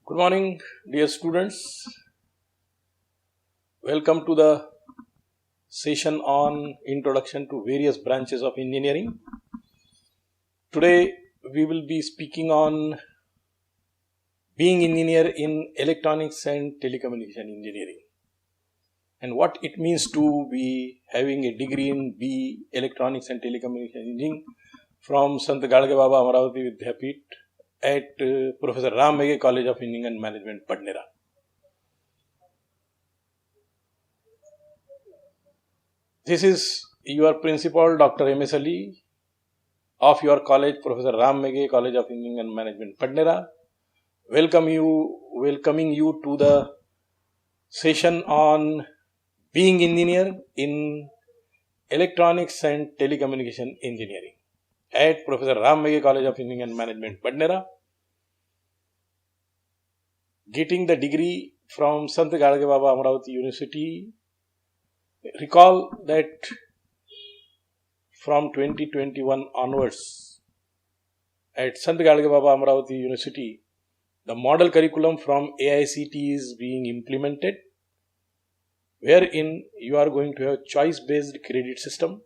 Good morning, dear students. Welcome to the session on Introduction to Various Branches of Engineering. Today we will be speaking on being engineer in electronics and telecommunication engineering and what it means to be having a degree in B electronics and telecommunication engineering from Sant Gadge Baba Amaravati Vidyapeeth at Professor Ram Meghe College of Engineering and Management, Padnera. This is your principal, Dr. M.S. Ali, of your college, Professor Ram Meghe College of Engineering and Management, Padnera. Welcoming you to the session on being engineer in electronics and telecommunication engineering at Professor Ram Meghe College of Engineering and Management, Padnera. Getting the degree from Sant Gadge Baba Amaravati University. Recall that from 2021 onwards at Sant Gadge Baba Amaravati University, the model curriculum from AICT is being implemented, wherein you are going to have choice-based credit system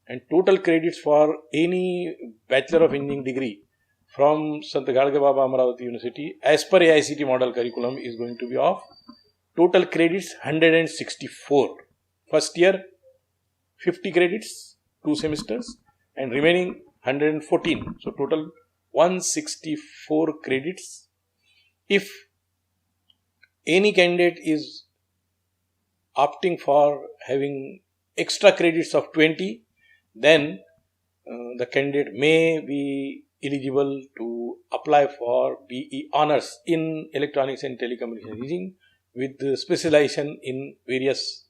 and total credits for any Bachelor of Engineering degree from Sant Gadge Baba Amaravati University as per AICT model curriculum is going to be of total credits 164. First year 50 credits, 2 semesters, and remaining 114. So total 164 credits. If any candidate is opting for having extra credits of 20, then the candidate may be eligible to apply for BE honors in electronics and telecommunication engineering with specialization in various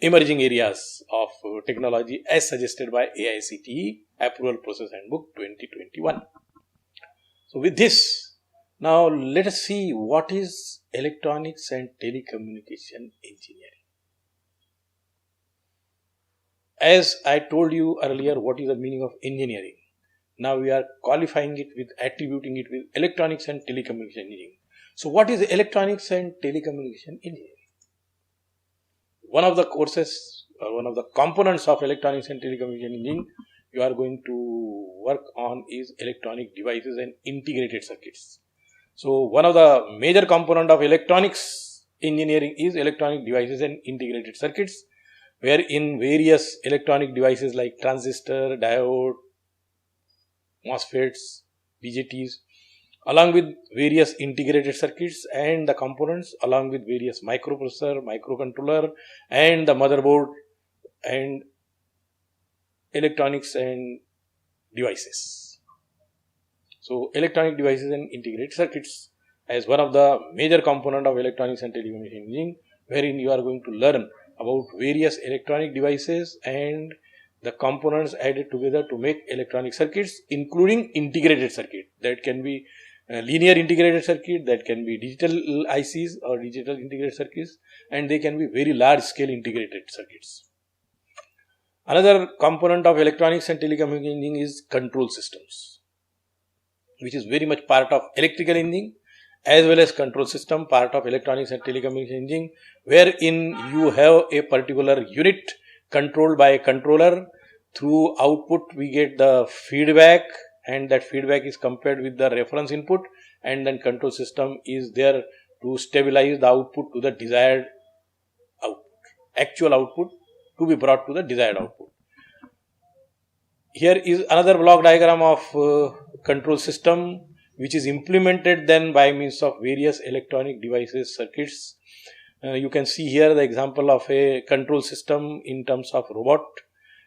emerging areas of technology as suggested by AICTE Approval Process Handbook 2021. So with this, now let us see what is electronics and telecommunication engineering. As I told you earlier, what is the meaning of engineering? Now we are qualifying it with attributing it with electronics and telecommunication engineering. So what is electronics and telecommunication engineering? One of the courses or one of the components of electronics and telecommunication engineering you are going to work on is electronic devices and integrated circuits. So one of the major component of electronics engineering is electronic devices and integrated circuits, wherein various electronic devices like transistor, diode, MOSFETs, BJTs, along with various integrated circuits and the components, along with various microprocessor, microcontroller, and the motherboard and electronics and devices. So electronic devices and integrated circuits as one of the major component of electronics and telecommunication engineering, wherein you are going to learn about various electronic devices and the components added together to make electronic circuits, including integrated circuit. That can be linear integrated circuit, that can be digital ICs or digital integrated circuits, and they can be very large scale integrated circuits. Another component of electronics and telecommunication engineering is control systems, which is very much part of electrical engineering as well as control system, part of electronics and telecommunication engineering, wherein you have a particular unit controlled by a controller. Through output we get the feedback, and that feedback is compared with the reference input, and then control system is there to stabilize the output to the desired output, actual output to be brought to the desired output. Here is another block diagram of control system, which is implemented then by means of various electronic devices, circuits. You can see here the example of a control system in terms of robot,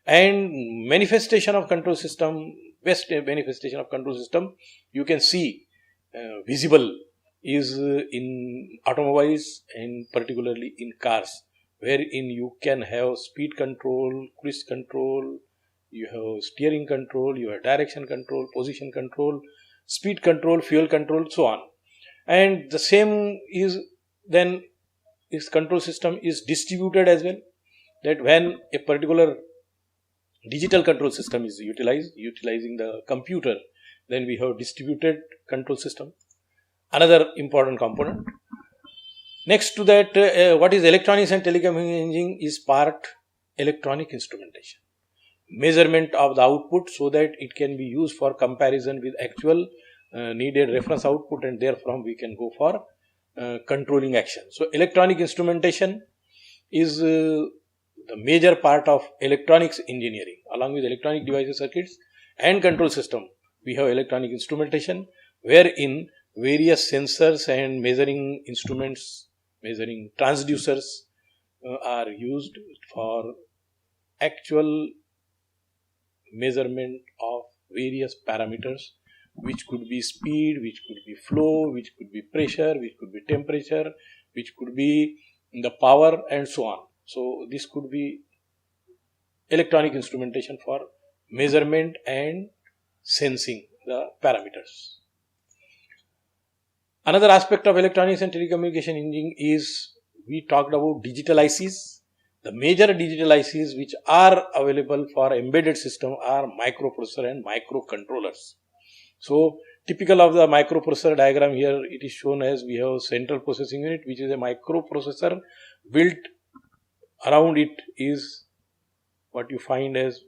and manifestation of control system, best manifestation of control system you can see visible is in automobiles and particularly in cars, wherein you can have speed control, cruise control, you have steering control, you have direction control, position control, speed control, fuel control, so on. And the same is then this control system is distributed as well, that when a particular digital control system is utilizing the computer, then we have distributed control system. another important component. Next to that, what is electronics and telecommunication engineering is part electronic instrumentation. Measurement of the output so that it can be used for comparison with actual needed reference output, and therefrom we can go for controlling action. So electronic instrumentation is the major part of electronics engineering. Along with electronic devices, circuits and control system, we have electronic instrumentation, wherein various sensors and measuring instruments, measuring transducers are used for actual measurement of various parameters, which could be speed, which could be flow, which could be pressure, which could be temperature, which could be the power, and so on. So this could be electronic instrumentation for measurement and sensing the parameters. Another aspect of electronics and telecommunication engineering is we talked about digital ICs. The major digital ICs which are available for embedded system are microprocessor and microcontrollers. So typical of the microprocessor diagram here, it is shown as we have central processing unit, which is a microprocessor. Built around it is what you find as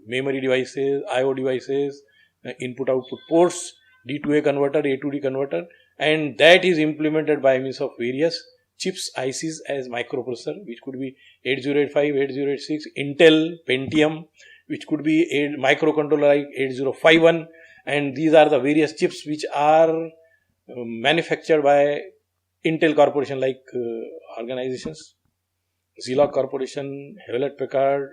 memory devices, IO devices, input output ports, D2A converter, A2D converter, and that is implemented by means of various chips, ICs as microprocessor, which could be 8085, 8086, Intel, Pentium, which could be a microcontroller like 8051, and these are the various chips which are manufactured by Intel Corporation like organizations, Zilog Corporation, Hewlett Packard,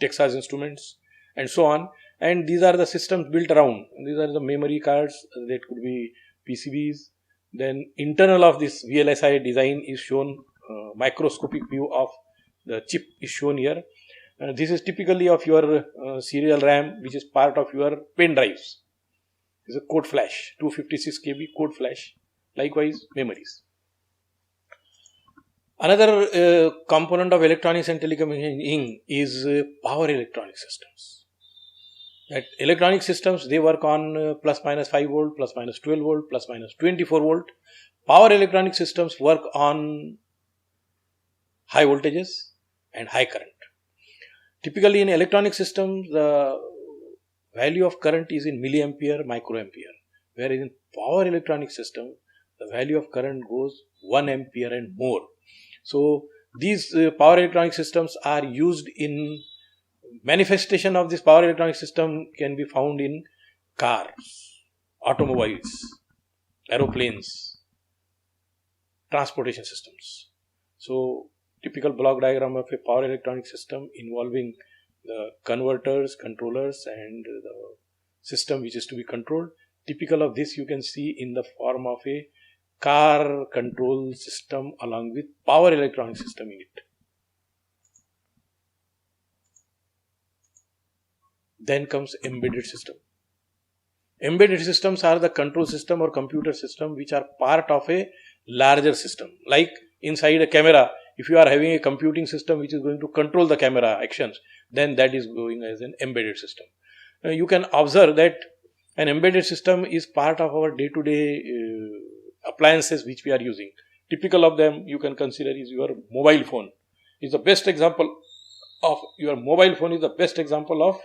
Texas Instruments, and so on. And these are the systems built around. These are the memory cards, that could be PCBs. Then internal of this VLSI design is shown, microscopic view of the chip is shown here. This is typically of your serial RAM, which is part of your pen drives. This is a code flash, 256 KB code flash. Likewise, memories. Another component of electronics and telecommunication is power electronic systems. That electronic systems, they work on plus minus 5 volt, plus minus 12 volt, plus minus 24 volt. Power electronic systems work on high voltages and high current. Typically in electronic systems, the value of current is in milliampere, microampere, whereas in power electronic system, the value of current goes 1 ampere and more. So these power electronic systems are used in manifestation of this power electronic system can be found in cars, automobiles, aeroplanes, transportation systems. So typical block diagram of a power electronic system involving the converters, controllers, and the system which is to be controlled. Typical of this you can see in the form of a car control system along with power electronic system in it. Then comes embedded system. Embedded systems are the control system or computer system which are part of a larger system. Like inside a camera, if you are having a computing system which is going to control the camera actions, then that is going as an embedded system. You can observe that an embedded system is part of our day-to-day appliances which we are using. Typical of them you can consider is your mobile phone. Is the best example of your mobile phone is the best example of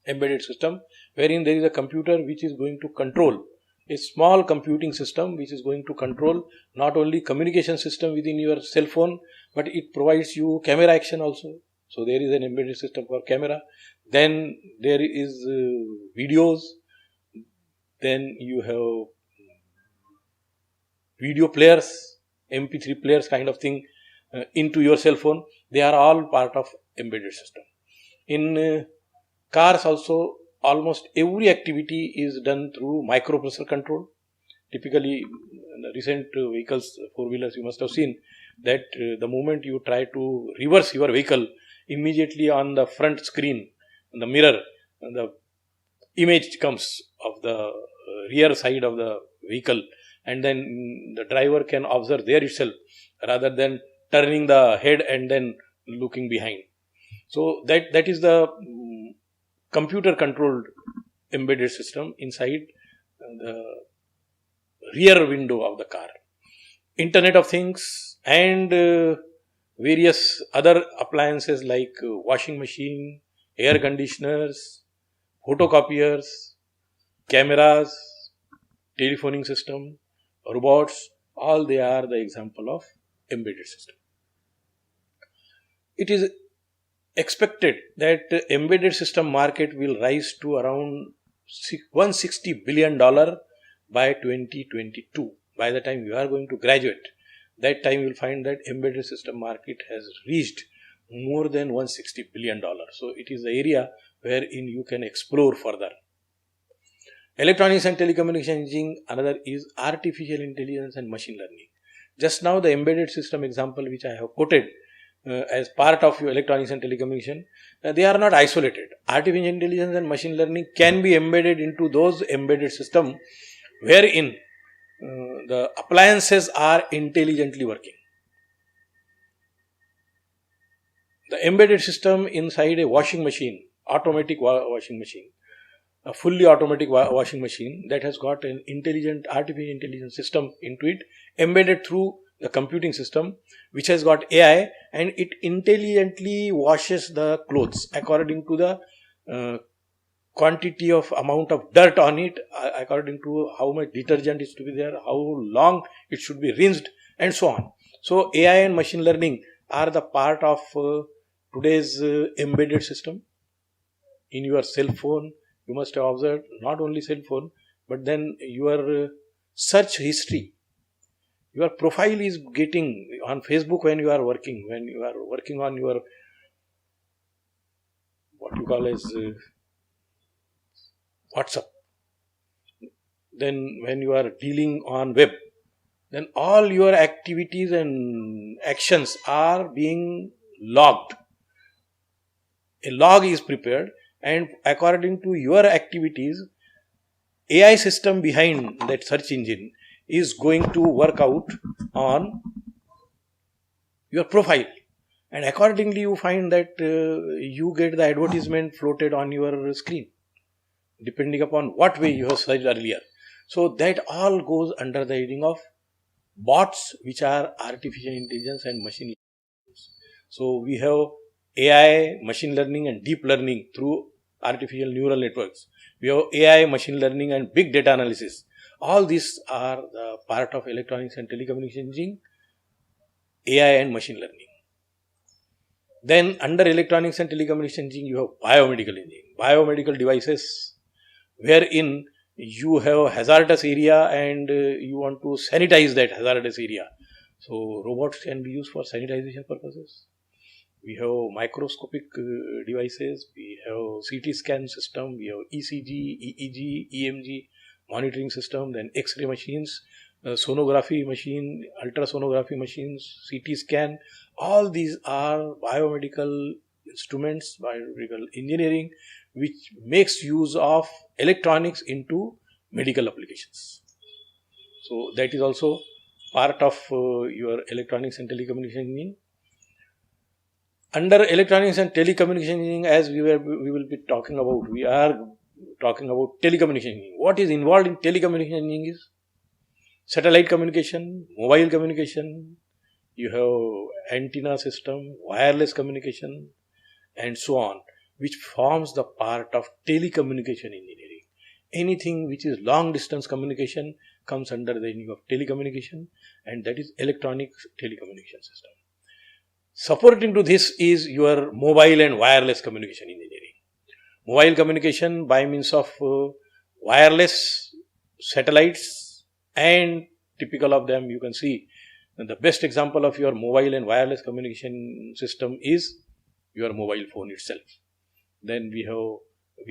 embedded system, wherein there is a computer which is going to control a small computing system which is going to control not only communication system within your cell phone, but it provides you camera action also. So there is an embedded system for camera. Then there is videos. Then you have video players, MP3 players kind of thing into your cell phone. They are all part of embedded system. In cars also, almost every activity is done through microprocessor control. Typically, in the recent vehicles, four-wheelers, you must have seen that the moment you try to reverse your vehicle, immediately on the front screen, on the mirror, the image comes of the rear side of the vehicle, and then the driver can observe there itself rather than turning the head and then looking behind. So that is the computer controlled embedded system inside the rear window of the car. Internet of Things and various other appliances like washing machine, air conditioners, photocopiers, cameras, telephoning system, robots, all they are the example of embedded system. It is expected that embedded system market will rise to around $160 billion by 2022. By the time you are going to graduate, that time you will find that embedded system market has reached more than $160 billion. So it is the area wherein you can explore further. Electronics and telecommunication engineering, another is artificial intelligence and machine learning. Just now the embedded system example which I have quoted as part of your electronics and telecommunication, they are not isolated. Artificial intelligence and machine learning can be embedded into those embedded system wherein the appliances are intelligently working. The embedded system inside a washing machine, automatic washing machine, a fully automatic washing machine that has got an intelligent artificial intelligence system into it, embedded through the computing system, which has got AI, and it intelligently washes the clothes according to the quantity of amount of dirt on it, according to how much detergent is to be there, how long it should be rinsed, and so on. So AI and machine learning are the part of today's embedded system. In your cell phone, you must have observed not only cell phone, but then your search history. Your profile is getting on Facebook when you are working on your what you call as WhatsApp. Then when you are dealing on web, then all your activities and actions are being logged. A log is prepared, and according to your activities, AI system behind that search engine is going to work out on your profile, and accordingly you find that you get the advertisement floated on your screen depending upon what way you have searched earlier. So that all goes under the heading of bots, which are artificial intelligence and machine learning. So we have AI, machine learning and deep learning through artificial neural networks. We have AI, machine learning and big data analysis. All these are the part of electronics and telecommunication engineering, AI and machine learning. Then under electronics and telecommunication engineering, you have biomedical engineering, biomedical devices, wherein you have hazardous area and you want to sanitize that hazardous area. So robots can be used for sanitization purposes. We have microscopic devices, we have CT scan system, we have ECG, EEG, EMG monitoring system, then X-ray machines, sonography machine, ultrasonography machines, CT scan. All these are biomedical instruments, biomedical engineering, which makes use of electronics into medical applications. So that is also part of your electronics and telecommunication engineering. Under electronics and telecommunication engineering, as we will be talking about, we are talking about telecommunication engineering. What is involved in telecommunication engineering is satellite communication, mobile communication, you have antenna system, wireless communication, and so on, which forms the part of telecommunication engineering. Anything which is long distance communication comes under the heading of telecommunication, and that is electronic telecommunication system. Supporting to this is your mobile and wireless communication engineering. Mobile communication by means of wireless satellites, and typical of them you can see the best example of your mobile and wireless communication system is your mobile phone itself. Then we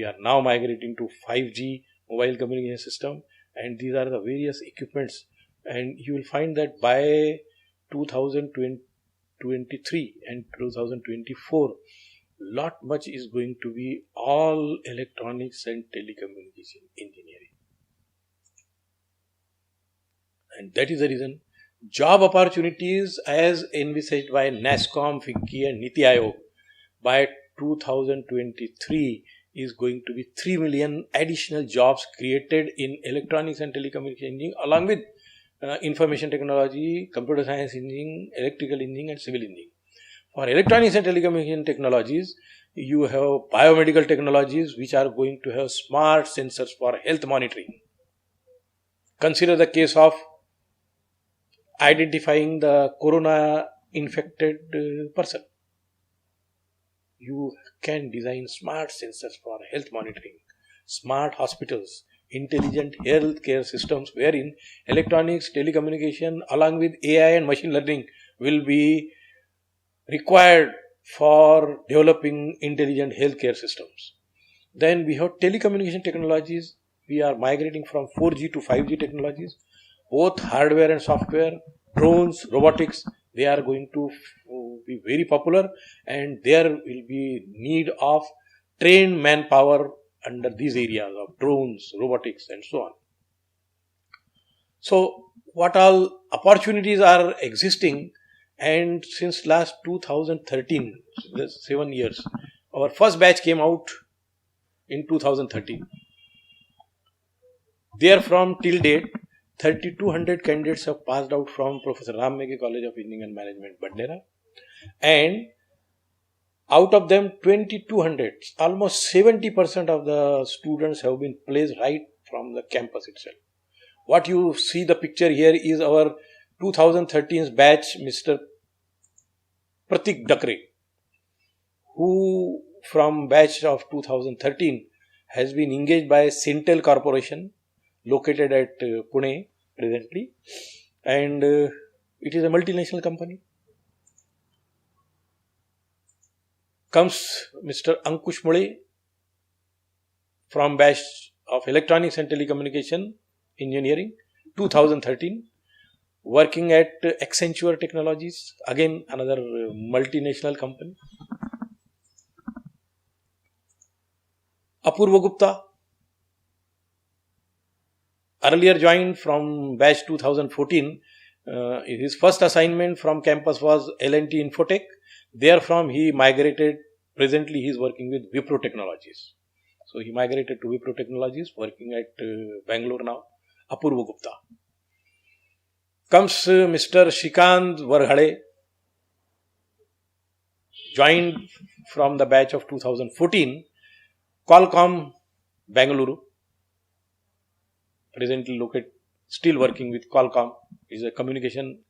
are now migrating to 5G mobile communication system, and these are the various equipments, and you will find that by 2023 and 2024 lot much is going to be all electronics and telecommunication engineering. And that is the reason job opportunities as envisaged by NASSCOM, FICCI and NITI Aayog by 2023 is going to be 3 million additional jobs created in electronics and telecommunication engineering, along with information technology, computer science engineering, electrical engineering, and civil engineering. For electronics and telecommunication technologies, you have biomedical technologies which are going to have smart sensors for health monitoring. Consider the case of identifying the corona infected person. You can design smart sensors for health monitoring, smart hospitals, intelligent healthcare systems wherein electronics, telecommunication along with AI and machine learning will be required for developing intelligent healthcare systems. Then we have telecommunication technologies. We are migrating from 4G to 5G technologies. Both hardware and software, drones, robotics, they are going to be very popular, and there will be need of trained manpower under these areas of drones, robotics, and so on. So, what all opportunities are existing? And since last 2013, 7 years, our first batch came out in 2013. Therefrom till date, 3,200 candidates have passed out from Professor Ram Meghe College of Engineering and Management, Badlera, and out of them 2,200, almost 70% of the students have been placed right from the campus itself. What you see the picture here is our 2013's batch, Mr. Pratik Dakre, who from batch of 2013 has been engaged by Sintel Corporation, located at Pune presently, and it is a multinational company. Comes Mr. Ankush Mule from batch of Electronics and Telecommunication Engineering 2013, working at Accenture Technologies, again another multinational company. Apurva Gupta, earlier joined from batch 2014. His first assignment from campus was L&T Infotech. Therefrom he migrated. Presently he is working with Wipro Technologies. So he migrated to Wipro Technologies, working at Bangalore now. Apurva Gupta. Comes Mr. Shrikant Varghade, joined from the batch of 2014, Qualcomm, Bangalore. Presently located, still working with Qualcomm, is a communication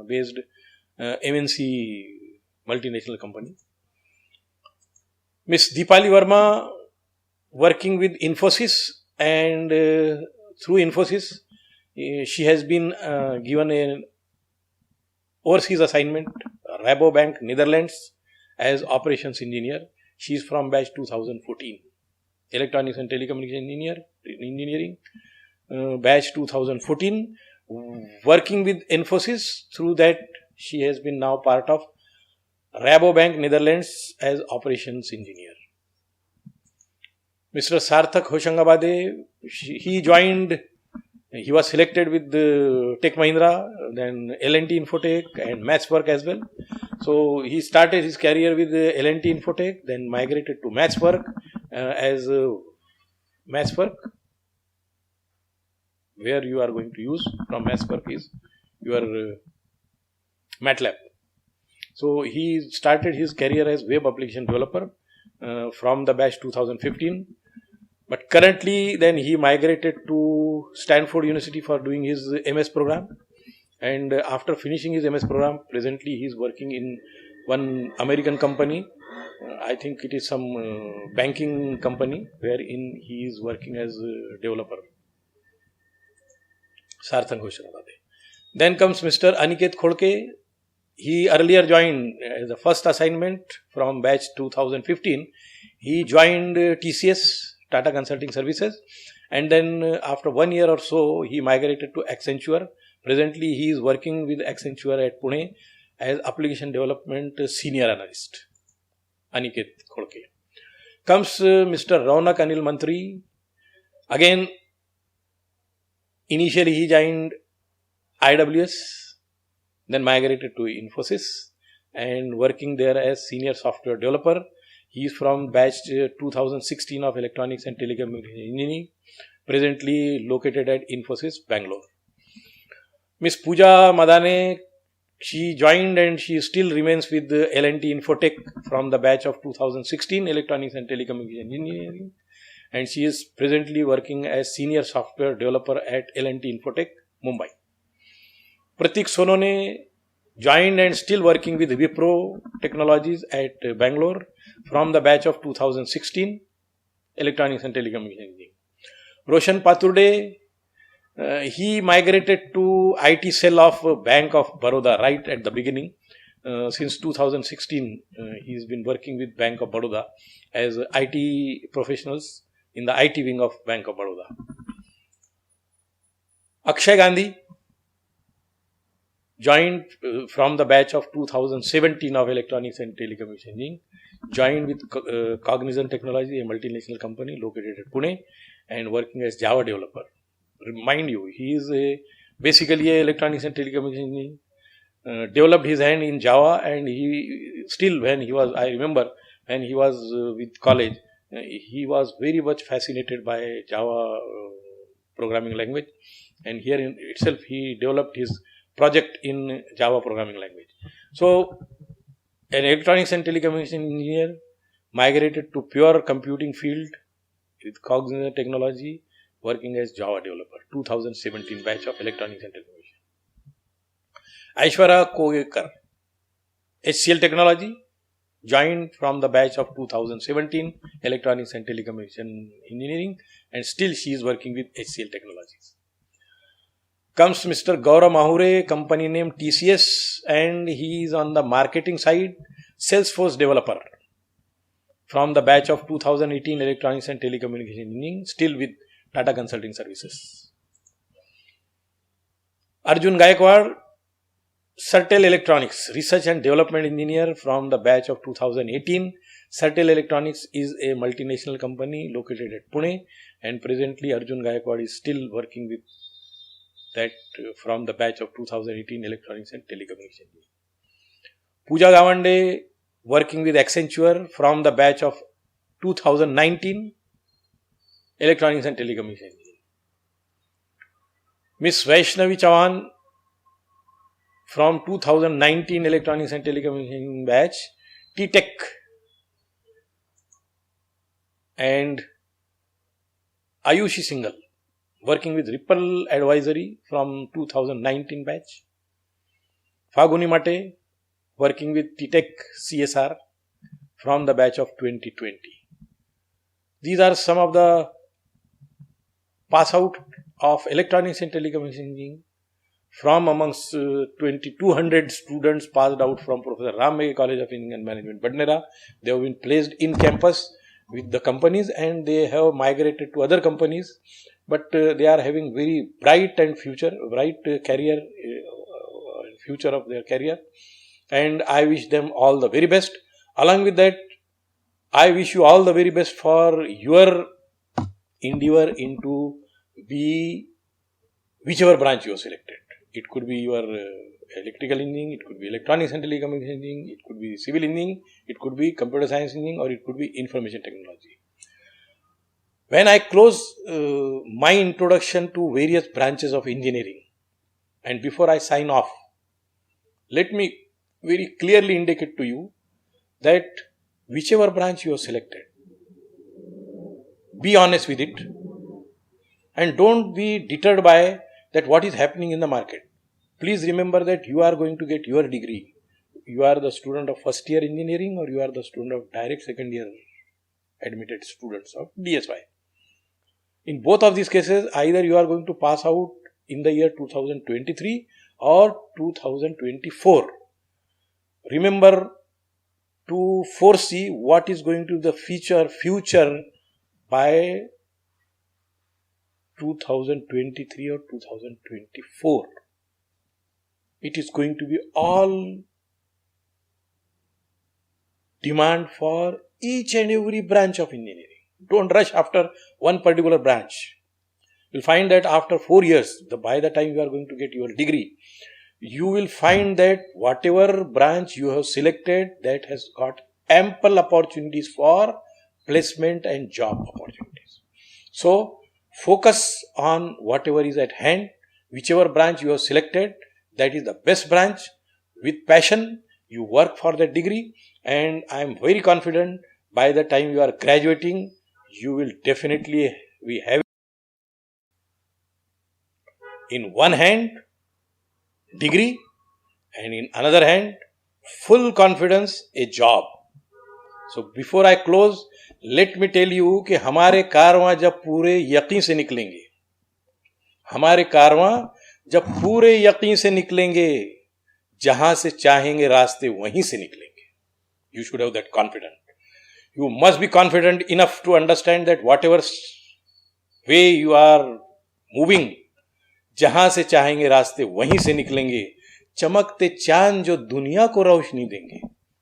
based MNC multinational company. Miss Deepali Verma, working with Infosys, and through Infosys she has been given an overseas assignment, Rabobank, Netherlands, as operations engineer. She is from batch 2014, electronics and telecommunication engineering, batch 2014, working with Infosys. Through that she has been now part of Rabobank, Netherlands, as operations engineer. Mr. Sarthak Hoshangabade, he was selected with Tech Mahindra, then L&T Infotech and Mathswork as well. So he started his career with L&T Infotech, then migrated to Mathswork as Mathswork, where you are going to use from Mathswork is your MATLAB. So he started his career as web application developer from the batch 2015. But currently, then he migrated to Stanford University for doing his MS program. And after finishing his MS program, presently he is working in one American company. I think it is some banking company wherein he is working as a developer. Sarthak Hoshangabade. Then comes Mr. Aniket Khodke. He earlier joined as the first assignment from batch 2015. He joined TCS, Tata Consulting Services, and then after 1 year or so he migrated to Accenture. Presently he is working with Accenture at Pune as application development senior analyst. Aniket Khodke. Comes Mr. Raunak Anil Mantri. Again, initially he joined IWS, then migrated to Infosys and working there as senior software developer. He is from batch 2016 of Electronics and Telecommunication Engineering, presently located at Infosys, Bangalore. Miss Pooja Madane, she joined and she still remains with the L&T Infotech from the batch of 2016 Electronics and Telecommunication Engineering, and she is presently working as senior software developer at L&T Infotech, Mumbai. Pratik Sonone joined and still working with Wipro Technologies at Bangalore from the batch of 2016 Electronics and Telecommunication Engineering. Roshan Paturde, he migrated to IT cell of Bank of Baroda right at the beginning. Since 2016, he's been working with Bank of Baroda as IT professionals in the IT wing of Bank of Baroda. Akshay Gandhi joined from the batch of 2017 of Electronics and Telecommunication Engineering, joined with Cognizant Technology, a multinational company located at Pune, and working as Java developer. Remind you, he is basically a Electronics and Telecommunication Engineering. Developed his hand in Java, and he still, when he was, I remember when he was with college, he was very much fascinated by Java programming language, and here in itself he developed his project in Java programming language. So, an Electronics and Telecommunication engineer migrated to pure computing field with Cognizant Technology, working as Java developer, 2017 batch of Electronics and Telecommunication. Aishwarya Kogekar, HCL Technology, joined from the batch of 2017 Electronics and Telecommunication Engineering, and still she is working with HCL Technologies. Comes Mr. Gaurav Mahure, company name TCS, and he is on the marketing side, Salesforce developer from the batch of 2018 Electronics and Telecommunication Engineering, still with Tata Consulting Services. Arjun Gaikwad, Certel Electronics, Research and Development Engineer from the batch of 2018. Certel Electronics is a multinational company located at Pune, and presently Arjun Gaikwad is still working with that from the batch of 2018 Electronics and Telecommunication Engineering. Pooja Gawande, working with Accenture from the batch of 2019 Electronics and Telecommunication Engineering. Miss Vaishnavi Chavan, from 2019 Electronics and Telecommunication batch, T-Tech, and Ayushi Singhal, working with Ripple Advisory from 2019 batch. Faguni Mate, working with T-Tech CSR from the batch of 2020. These are some of the pass out of Electronics and Telecommunication Engineering from amongst 2,200 students passed out from Professor Ram Meghe College of Engineering and Management, Badnera. They have been placed in campus with the companies, and they have migrated to other companies, but they are having very bright career, future of their career, and I wish them all the very best. Along with that, I wish you all the very best for your endeavor into whichever branch you have selected. It could be your electrical engineering, it could be electronics and telecommunication engineering, it could be civil engineering, it could be computer science engineering, or it could be information technology. When I close my introduction to various branches of engineering, and before I sign off, let me very clearly indicate to you that whichever branch you have selected, be honest with it, and don't be deterred by that what is happening in the market. Please remember that you are going to get your degree. You are the student of first year engineering, or you are the student of direct second year admitted students of DSY. In both of these cases, either you are going to pass out in the year 2023 or 2024. Remember to foresee what is going to be the future by 2023 or 2024. It is going to be all demand for each and every branch of engineering. Don't rush after one particular branch. You'll find that after 4 years, by the time you are going to get your degree, you will find that whatever branch you have selected, that has got ample opportunities for placement and job opportunities. So focus on whatever is at hand, whichever branch you have selected, that is the best branch. With passion, you work for the degree, and I am very confident by the time you are graduating, you will definitely be having in one hand degree and in another hand full confidence a job. So before I close, let me tell you कि हमारे कारवां जब पूरे यकीन से निकलेंगे, हमारे कारवां जब पूरे यकीन से निकलेंगे, जहां से चाहेंगे रास्ते वहीं से निकलेंगे. You should have that confidence. You must be confident enough to understand that whatever way you are moving, जहां से चाहेंगे रास्ते वहीं से निकलेंगे. चमकते चांद जो दुनिया को रोशनी देंगे,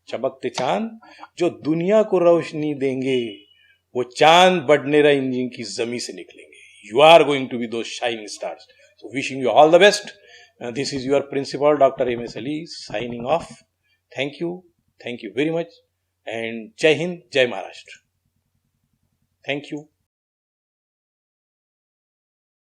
चमकते चांद जो दुनिया को रोशनी देंगे, वो चांद बडनेरा इंजन की जमी से निकलेंगे. You are going to be those shining stars. So wishing you all the best. This is your principal, Dr. M.S. Ali, signing off. Thank you very much, and Jai Hind, Jai Maharashtra. Thank you.